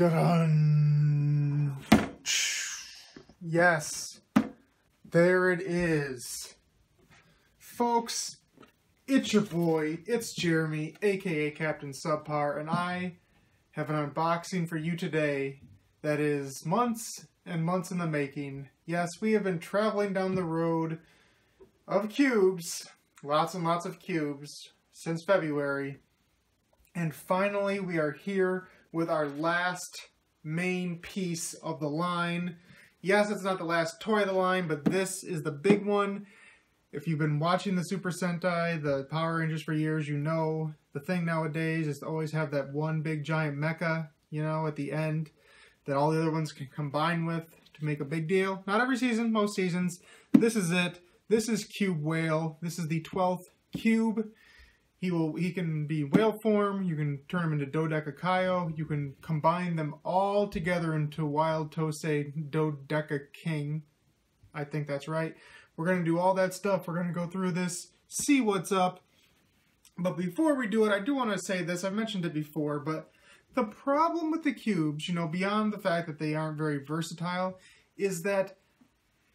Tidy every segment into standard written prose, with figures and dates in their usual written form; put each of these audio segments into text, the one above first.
Dun. Yes, there it is. Folks, it's your boy, it's Jeremy, aka Captain Subpar, and I have an unboxing for you today that is months and months in the making. Yes, we have been traveling down the road of cubes, lots and lots of cubes, since February, and finally we are here with our last main piece of the line. Yes, it's not the last toy of the line, but this is the big one. If you've been watching the Super Sentai, the Power Rangers for years, you know the thing nowadays is to always have that one big giant mecha, you know, at the end that all the other ones can combine with to make a big deal. Not every season, most seasons. This is it. This is Cube Whale. This is the 12th cube. He can be whale form, you can turn him into Dodekai-Oh, you can combine them all together into Wild Tousai Dodeka King. I think that's right. We're going to do all that stuff. We're going to go through this, see what's up. But before we do it, I do want to say this. I've mentioned it before, but the problem with the cubes, you know, beyond the fact that they aren't very versatile, is that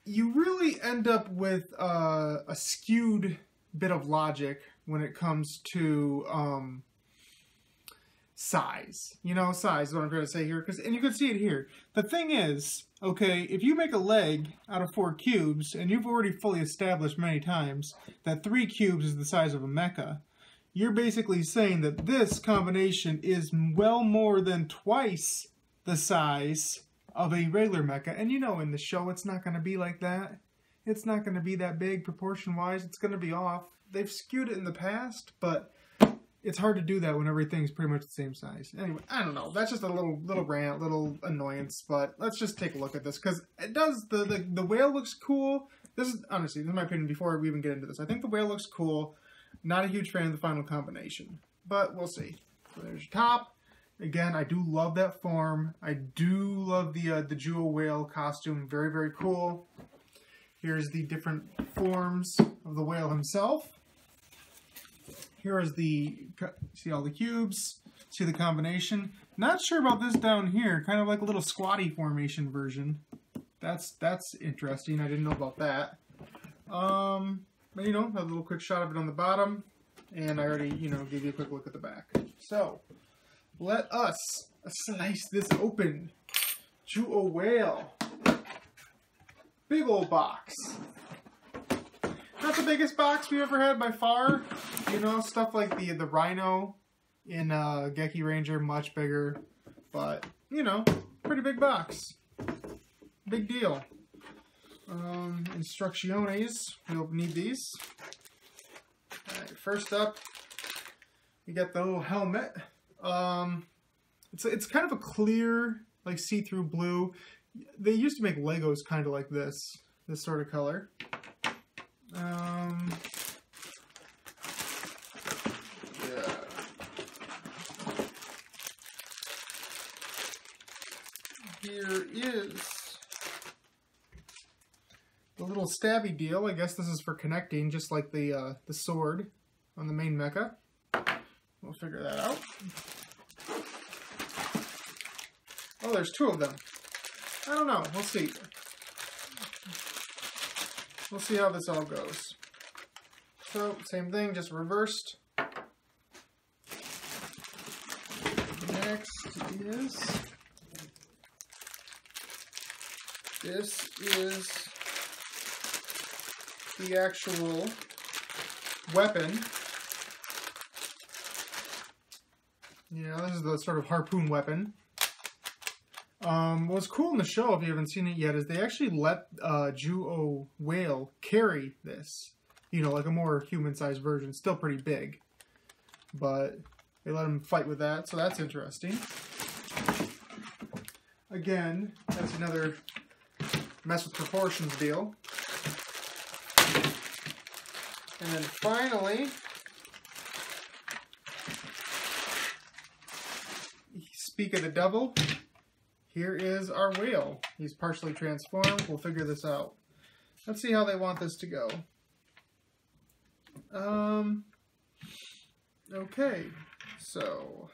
you really end up with a skewed bit of logic when it comes to size. You know, size is what I'm trying to say here. And you can see it here. The thing is, okay, if you make a leg out of 4 cubes, and you've already fully established many times that 3 cubes is the size of a mecha, you're basically saying that this combination is well more than twice the size of a regular mecha. And you know, in the show, it's not going to be like that. It's not going to be that big proportion-wise. It's going to be off. They've skewed it in the past, but it's hard to do that when everything's pretty much the same size. Anyway, I don't know. That's just a little rant, little annoyance, but let's just take a look at this, because it does, the whale looks cool. This is, honestly, this is my opinion before we even get into this. I think the whale looks cool. Not a huge fan of the final combination, but we'll see. So there's your top. Again, I do love that form. I do love the Zyuohger whale costume. Very, very cool. Here's the different forms of the whale himself. Here is the, see all the cubes, see the combination. Not sure about this down here, kind of like a little squatty formation version. That's interesting, I didn't know about that. But you know, a little quick shot of it on the bottom, and I already, you know, gave you a quick look at the back. So, let us slice this open. Zyuohger whale. Big old box. Not the biggest box we've ever had by far. You know, stuff like the Rhino in Geki Ranger, much bigger. But, you know, pretty big box. Big deal. Instrucciones. We'll need these. Alright, first up, we got the little helmet. It's kind of a clear, like see-through blue. They used to make Legos kind of like this sort of color. Yeah. Here is the little stabby deal. I guess this is for connecting, just like the sword on the main mecha. We'll figure that out. Oh, there's 2 of them. I don't know. We'll see. We'll see how this all goes. So, same thing, just reversed. Next is... This is the actual weapon. Yeah, this is the sort of harpoon weapon. What's cool in the show, if you haven't seen it yet, is they actually let Zyuohger whale carry this. You know, like a more human-sized version. Still pretty big. But they let him fight with that, so that's interesting. Again, that's another mess with proportions deal. And then finally, speak of the devil, here is our whale. He's partially transformed. We'll figure this out. Let's see how they want this to go. Okay, so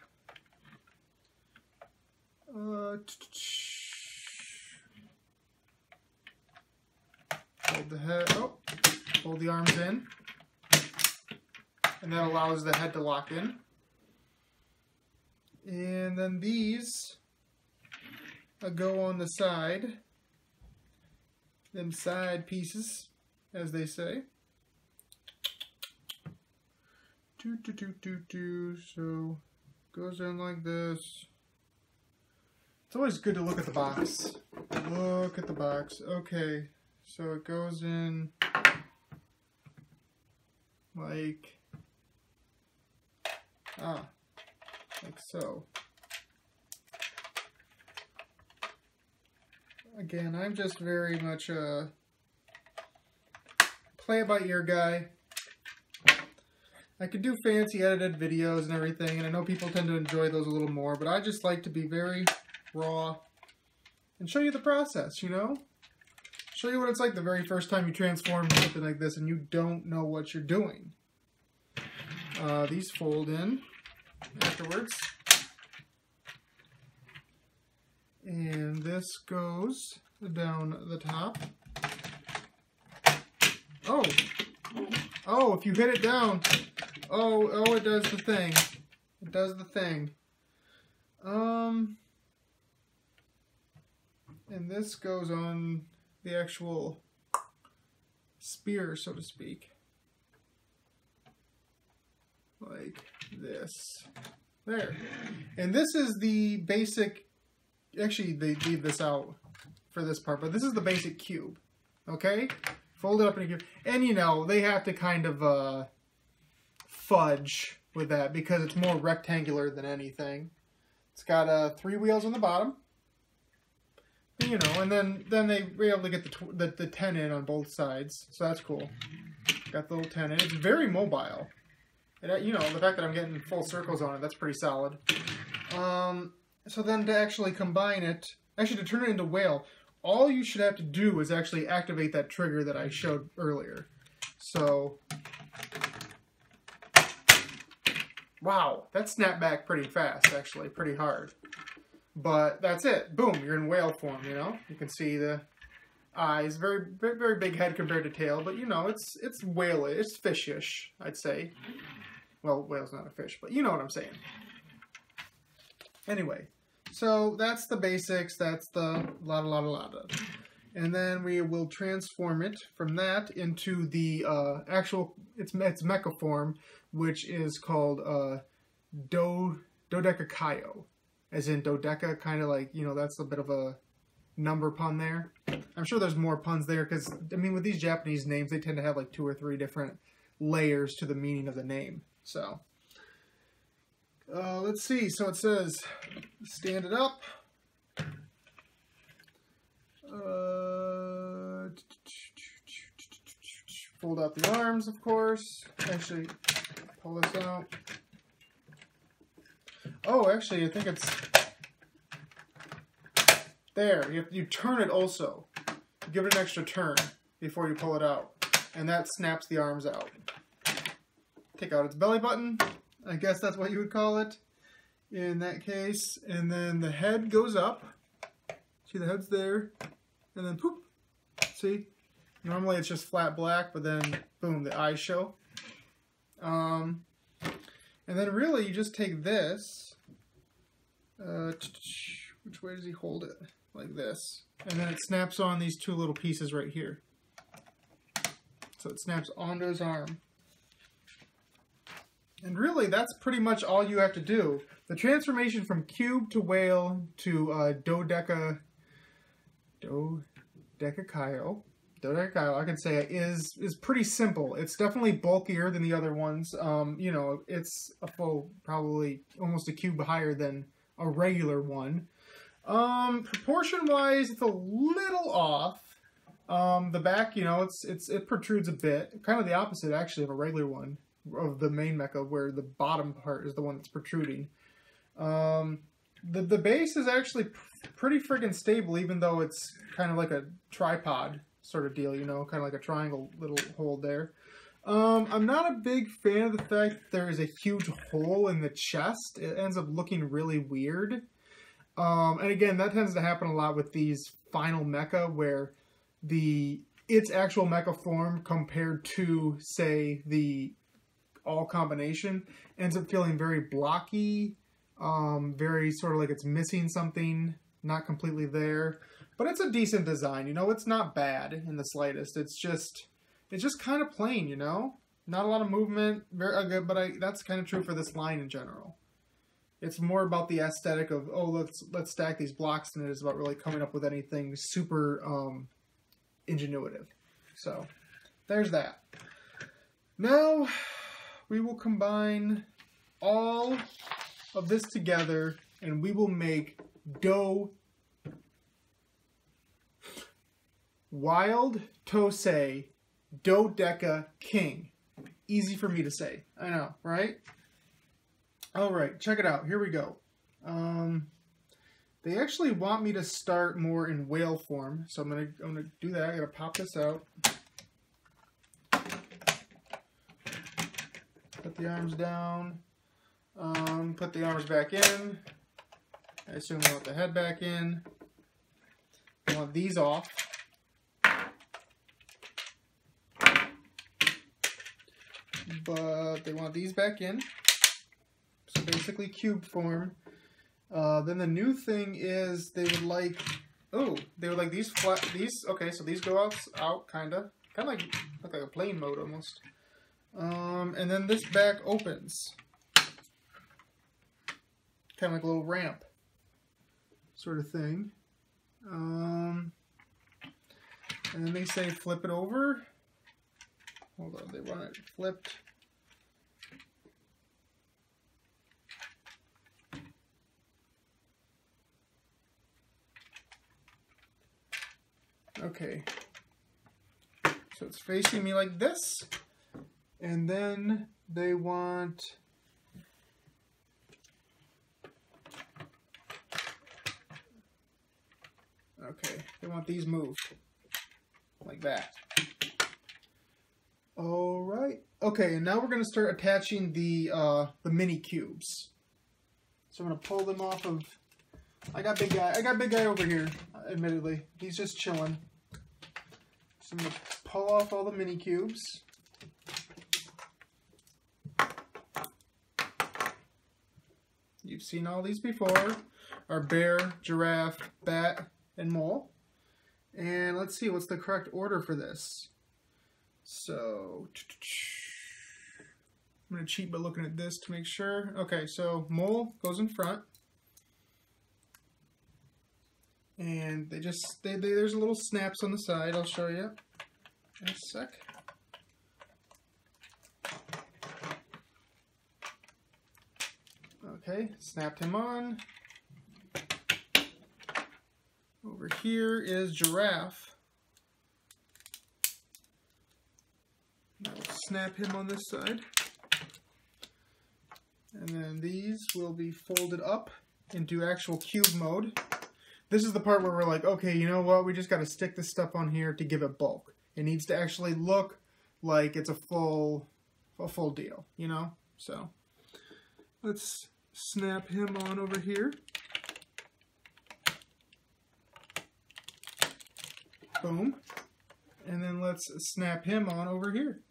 Hold the head, oh, hold the arms in, and that allows the head to lock in. And then these go on the side, them side pieces, as they say. So goes in like this. It's always good to look at the box. Look at the box. Okay, so it goes in like like so. Again, I'm just very much a play-it-by-ear guy. I could do fancy edited videos and everything, and I know people tend to enjoy those a little more, but I just like to be very raw and show you the process, you know? Show you what it's like the very first time you transform something like this and you don't know what you're doing. These fold in afterwards. And this goes down the top. Oh! Oh, if you hit it down... Oh, it does the thing. It does the thing. And this goes on the actual spear, so to speak. Like this. There. And this is the basic... Actually, they leave this out for this part, but this is the basic cube. Okay? Fold it up in a cube. And, you know, they have to kind of... fudge with that because it's more rectangular than anything. It's got 3 wheels on the bottom, you know, and then they were able to get the 10 in on both sides, so that's cool. Got the little 10 in. It's very mobile. And, you know, the fact that I'm getting full circles on it, that's pretty solid. So then to actually combine it, actually to turn it into whale, all you should have to do is actually activate that trigger that I showed earlier. So... Wow, that snapped back pretty fast, actually, pretty hard. But that's it. Boom, you're in whale form, you know? You can see the eyes, very, very, very big head compared to tail, but, you know, it's whale-ish, it's fish-ish, I'd say. Well, whale's not a fish, but you know what I'm saying. Anyway, so that's the basics, that's the la-da-la-da-la-da. And then we will transform it from that into the actual, it's mecha form, which is called Dodekai-Oh. As in Dodeka, kind of like, you know, that's a bit of a number pun there. I'm sure there's more puns there, because, I mean, with these Japanese names, they tend to have like 2 or 3 different layers to the meaning of the name. So, let's see. So it says, stand it up. Fold out the arms, of course. Actually, pull this out. Oh, actually, I think it's... There. You turn it also. Give it an extra turn before you pull it out. And that snaps the arms out. Take out its belly button. I guess that's what you would call it in that case. And then the head goes up. See, the head's there. And then poop. See? Normally it's just flat black, but then boom, the eyes show. And then really you just take this. Which way does he hold it? Like this. And then it snaps on these 2 little pieces right here. So it snaps onto his arm. And really, that's pretty much all you have to do. The transformation from cube to whale to Dodekai-Oh, I can say, is pretty simple. It's definitely bulkier than the other ones. You know, it's a full, probably almost a cube higher than a regular one. Proportion-wise, it's a little off. The back, you know, it protrudes a bit. Kind of the opposite, actually, of a regular one, of the main mecha, where the bottom part is the one that's protruding. The base is actually pretty friggin' stable, even though it's kind of like a tripod sort of deal, you know, kind of like a triangle little hole there. I'm not a big fan of the fact that there is a huge hole in the chest. It ends up looking really weird. And again, that tends to happen a lot with these final mecha, where its actual mecha form compared to, say, the all combination ends up feeling very blocky, very sort of like it's missing something, not completely there. But it's a decent design, you know. It's not bad in the slightest. It's just kind of plain, you know. Not a lot of movement, very good. But that's kind of true for this line in general. It's more about the aesthetic of, oh, let's stack these blocks than it is about really coming up with anything super ingenuitive. So there's that. Now we will combine all of this together and we will make Wild Tousai Dodeka King. Easy for me to say. I know, right? Alright, check it out. Here we go. They actually want me to start more in whale form, so I'm gonna do that. I gotta pop this out. Put the arms down. Put the arms back in. I assume I want the head back in. I want these off. But they want these back in. So basically cube form. Then the new thing is they would like these flat, okay, so these go out kind of like look like a plane mode almost. And then this back opens. Kind of like a little ramp sort of thing. And then they say flip it over. Hold on, they want it flipped. Okay, so it's facing me like this, and then they want these moved like that. All right. Okay, and now we're going to start attaching the mini cubes. So I'm going to pull them off of. I got big guy over here. Admittedly, he's just chilling. So I'm going to pull off all the mini cubes. You've seen all these before. Our bear, giraffe, bat, and mole. And let's see, what's the correct order for this? So, I'm going to cheat by looking at this to make sure. Okay, so mole goes in front. And there's little snaps on the side. I'll show you in a sec. Okay, snapped him on. Over here is giraffe. Now we'll snap him on this side. And then these will be folded up into actual cube mode. This is the part where we're like, okay, you know what? We just got to stick this stuff on here to give it bulk. It needs to actually look like it's a full deal, you know? So let's snap him on over here. Boom. And then let's snap him on over here.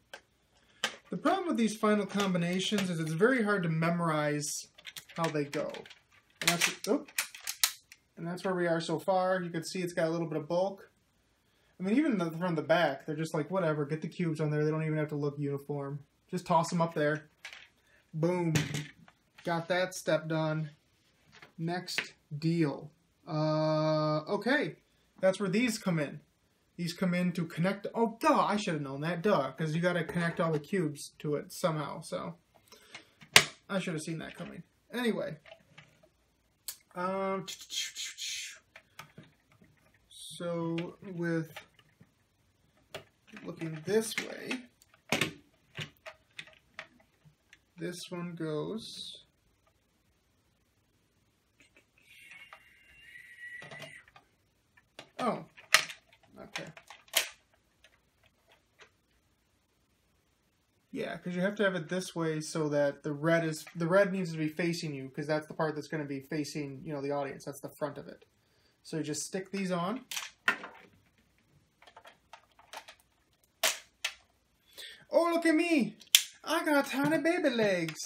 The problem with these final combinations is it's very hard to memorize how they go. And that's where we are so far. You can see it's got a little bit of bulk. I mean, even from the back, they're just like, whatever, get the cubes on there. They don't even have to look uniform. Just toss them up there. Boom. Got that step done. Next deal. Okay. That's where these come in. These come in to connect. Oh, duh. I should have known that. Duh. Because you got to connect all the cubes to it somehow. So, I should have seen that coming. Anyway. So, with looking this way, this one goes. Oh, okay. Yeah, because you have to have it this way so that the red needs to be facing you, because that's the part that's going to be facing, you know, the audience. That's the front of it. So you just stick these on. Oh, look at me! I got tiny baby legs.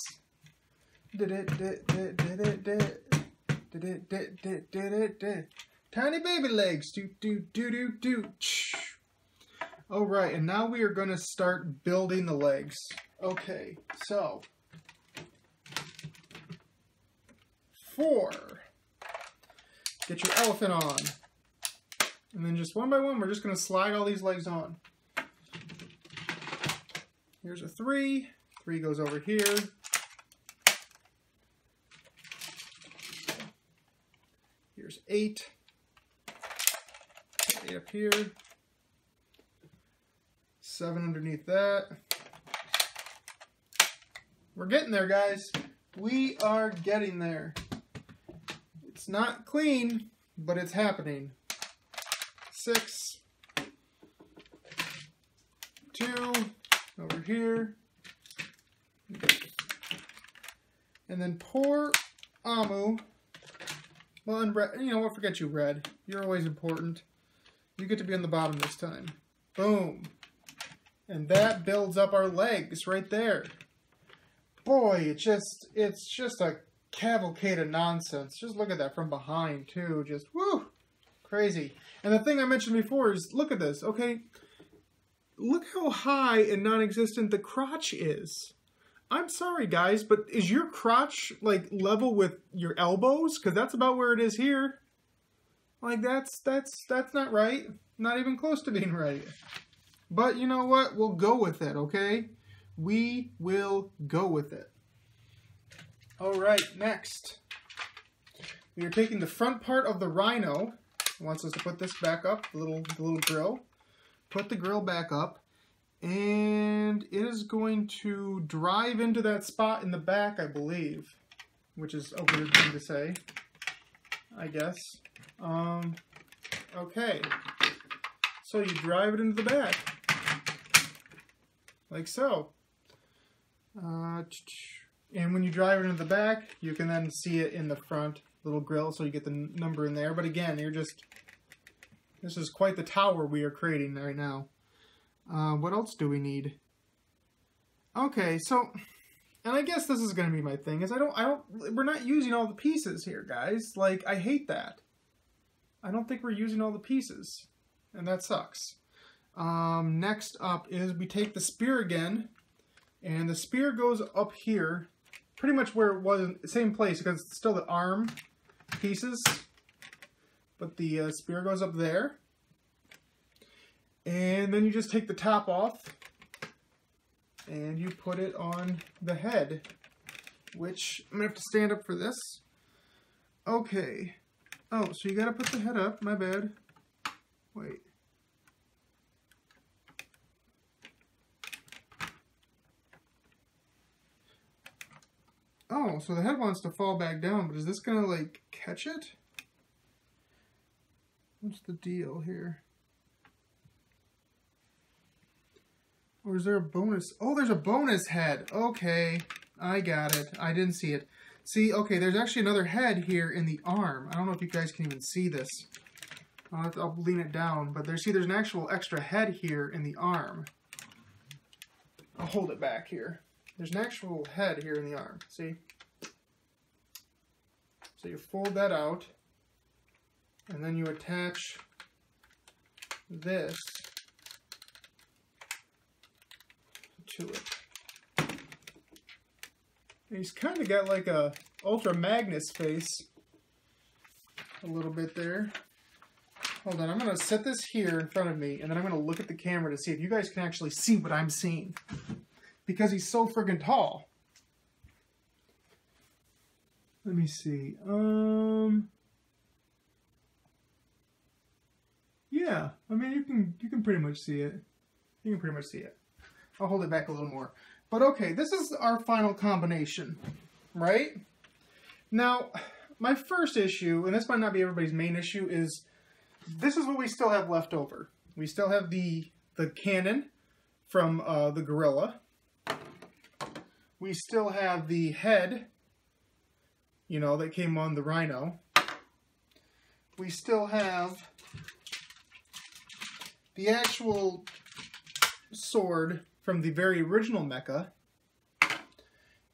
Tiny baby legs. Do do do do do. All right, and now we are going to start building the legs. Okay, so 4. Get your elephant on. And then just one by one, we're just going to slide all these legs on. Here's a 3. 3 goes over here. Here's 8. 8 up here. 7 underneath that. We're getting there, guys. We are getting there. It's not clean, but it's happening. 6. 2. Over here. And then poor Amu. Well, and red, you know what? Forget you, Red. You're always important. You get to be on the bottom this time. Boom. And that builds up our legs right there. Boy, it's just a cavalcade of nonsense. Just look at that from behind, too. Just, woo, crazy. And the thing I mentioned before is, look at this, okay? Look how high and non-existent the crotch is. I'm sorry, guys, but is your crotch, like, level with your elbows? Because that's about where it is here. Like, that's not right. Not even close to being right. But you know what? We'll go with it, okay? We will go with it. All right, next. We are taking the front part of the rhino. It wants us to put this back up, the little grill. Put the grill back up. And it is going to drive into that spot in the back, I believe. Which is a weird thing to say, I guess. Okay. So you drive it into the back. Like so. And when you drive it into the back, you can then see it in the front little grill, so you get the number in there. But again, this is quite the tower we are creating right now. What else do we need? Okay, so, and I guess this is going to be my thing, is we're not using all the pieces here, guys. Like, I hate that. I don't think we're using all the pieces, and that sucks. Next up is we take the spear again, and the spear goes up here, pretty much where it was, same place, because it's still the arm pieces, but the spear goes up there. And then you just take the top off, and you put it on the head, which, I'm going to have to stand up for this. Okay. Oh, so you got to put the head up, my bad. Wait. Oh, so the head wants to fall back down, but is this going to, like, catch it? What's the deal here? Or is there a bonus? Oh, there's a bonus head. Okay, I got it. I didn't see it. See, okay, there's actually another head here in the arm. I don't know if you guys can even see this. I'll lean it down, but there's an actual extra head here in the arm. I'll hold it back here. There's an actual head here in the arm. See? So you fold that out, and then you attach this to it. And he's kind of got like a Ultra Magnus face a little bit there. Hold on, I'm going to set this here in front of me, and then I'm going to look at the camera to see if you guys can actually see what I'm seeing. Because he's so friggin' tall. Let me see. Yeah, I mean you can pretty much see it. You can pretty much see it. I'll hold it back a little more. But okay, this is our final combination, right? Now, my first issue, and this might not be everybody's main issue, is this is what we still have left over. We still have the cannon from the gorilla. we still have the head, you know, that came on the Rhino. We still have the actual sword from the very original mecha.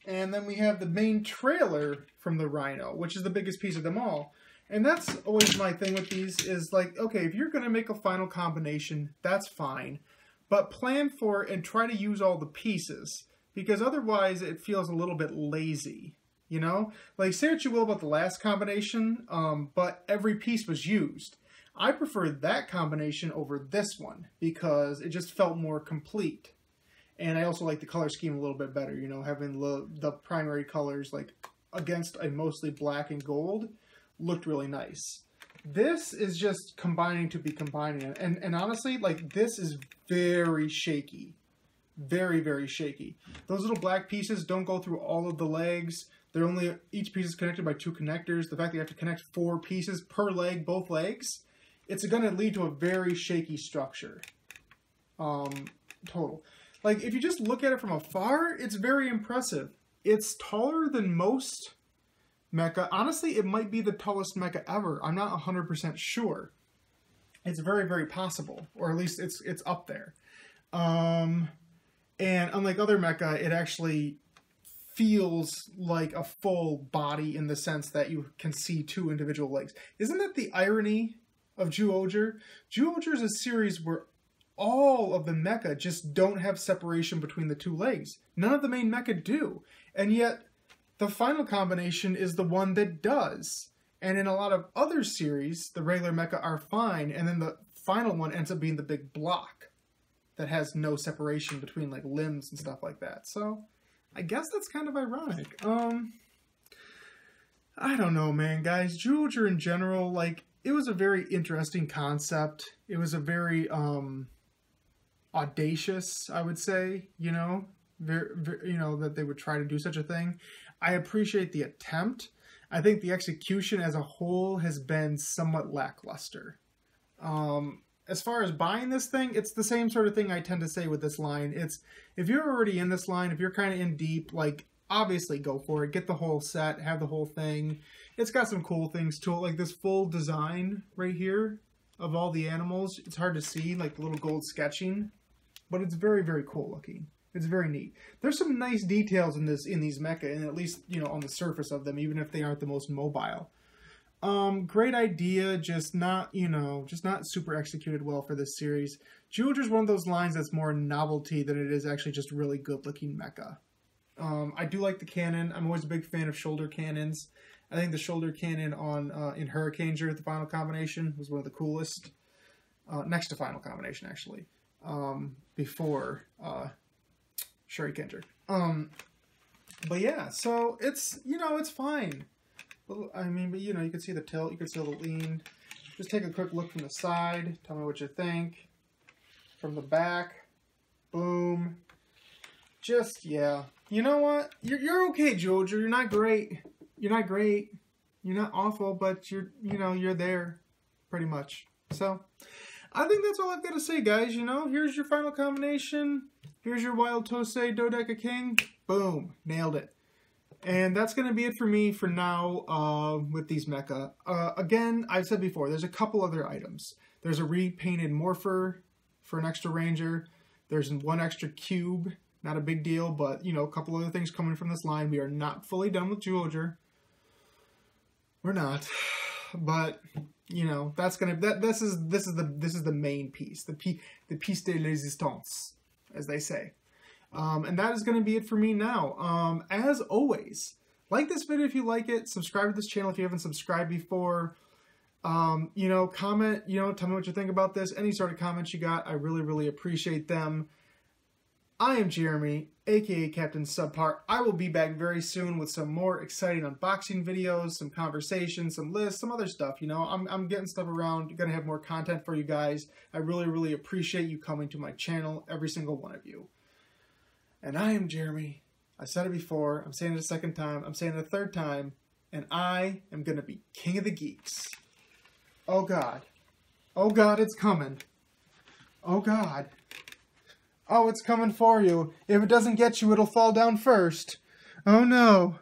And then we have the main trailer from the Rhino, which is the biggest piece of them all. And that's always my thing with these, is like, okay, if you're going to make a final combination, that's fine. But plan for and try to use all the pieces, because otherwise it feels a little bit lazy, you know? Like, say what you will about the last combination, but every piece was used. I prefer that combination over this one, because it just felt more complete. And I also like the color scheme a little bit better, you know, having the primary colors, like, against a mostly black and gold, looked really nice. This is just combining to be combining. And honestly, like, this is very shaky. Very, very shaky. Those little black pieces don't go through all of the legs. They're only, each piece is connected by 2 connectors. The fact that you have to connect 4 pieces per leg, both legs, it's going to lead to a very shaky structure. Total. Like, if you just look at it from afar, it's very impressive. It's taller than most mecha. Honestly, it might be the tallest mecha ever. I'm not 100% sure. It's very, very possible. Or at least it's up there. And unlike other mecha, it actually feels like a full body in the sense that you can see 2 individual legs. Isn't that the irony of Zyuohger? Zyuohger is a series where all of the mecha just don't have separation between the 2 legs. None of the main mecha do. And yet, the final combination is the one that does. And in a lot of other series, the regular mecha are fine, and then the final one ends up being the big block that has no separation between, like, limbs and stuff like that. So, I guess that's kind of ironic. I don't know, man, guys. Zyuohger in general, like, it was a very interesting concept. It was a very, audacious, I would say, you know, you know, that they would try to do such a thing. I appreciate the attempt. I think the execution as a whole has been somewhat lackluster. As far as buying this thing, it's the same sort of thing I tend to say with this line. It's, if you're already in this line, if you're kind of in deep, like, obviously go for it. Get the whole set, have the whole thing. It's got some cool things to it, like this full design right here of all the animals. It's hard to see, like the little gold sketching, but it's very, very cool looking. It's very neat. There's some nice details in these mecha, and at least, you know, on the surface of them, even if they aren't the most mobile. Great idea, just not, you know, just not super executed well for this series. Zyuohger is one of those lines that's more novelty than it is actually just really good looking mecha. I do like the cannon. I'm always a big fan of shoulder cannons. I think the shoulder cannon on in Hurricaneger, the final combination, was one of the coolest. Next to final combination, actually. Before Shurikenger. But yeah, so it's, you know, it's fine. I mean, but you know, you can see the tilt, you can see the lean. Just take a quick look from the side. Tell me what you think. From the back. Boom. Just, yeah. You know what? You're okay, Zyuohger. You're not great. You're not great. You're not awful, but you're, you know, you're there. Pretty much. So, I think that's all I've got to say, guys. You know, here's your final combination. Here's your Wild Tousai Dodeka King. Boom. Nailed it. And that's going to be it for me for now with these mecha. Again, I've said before, there's a couple other items. There's a repainted Morpher for an extra Ranger. There's 1 extra cube. Not a big deal, but, you know, a couple other things coming from this line. We are not fully done with Zyuohger. We're not. But, you know, that's going to... This is the main piece. The piece de résistance, as they say. And that is going to be it for me now. As always, like this video if you like it. Subscribe to this channel if you haven't subscribed before. You know, comment, you know, tell me what you think about this. Any sort of comments you got, I really, really appreciate them. I am Jeremy, aka Captain Subpar. I will be back very soon with some more exciting unboxing videos, some conversations, some lists, some other stuff. You know, I'm getting stuff around. Gonna have more content for you guys. I really, really appreciate you coming to my channel, every single one of you. And I am Jeremy. I said it before. I'm saying it a second time. I'm saying it a third time. And I am going to be King of the Geeks. Oh, God. Oh, God, it's coming. Oh, God. Oh, it's coming for you. If it doesn't get you, it'll fall down first. Oh no.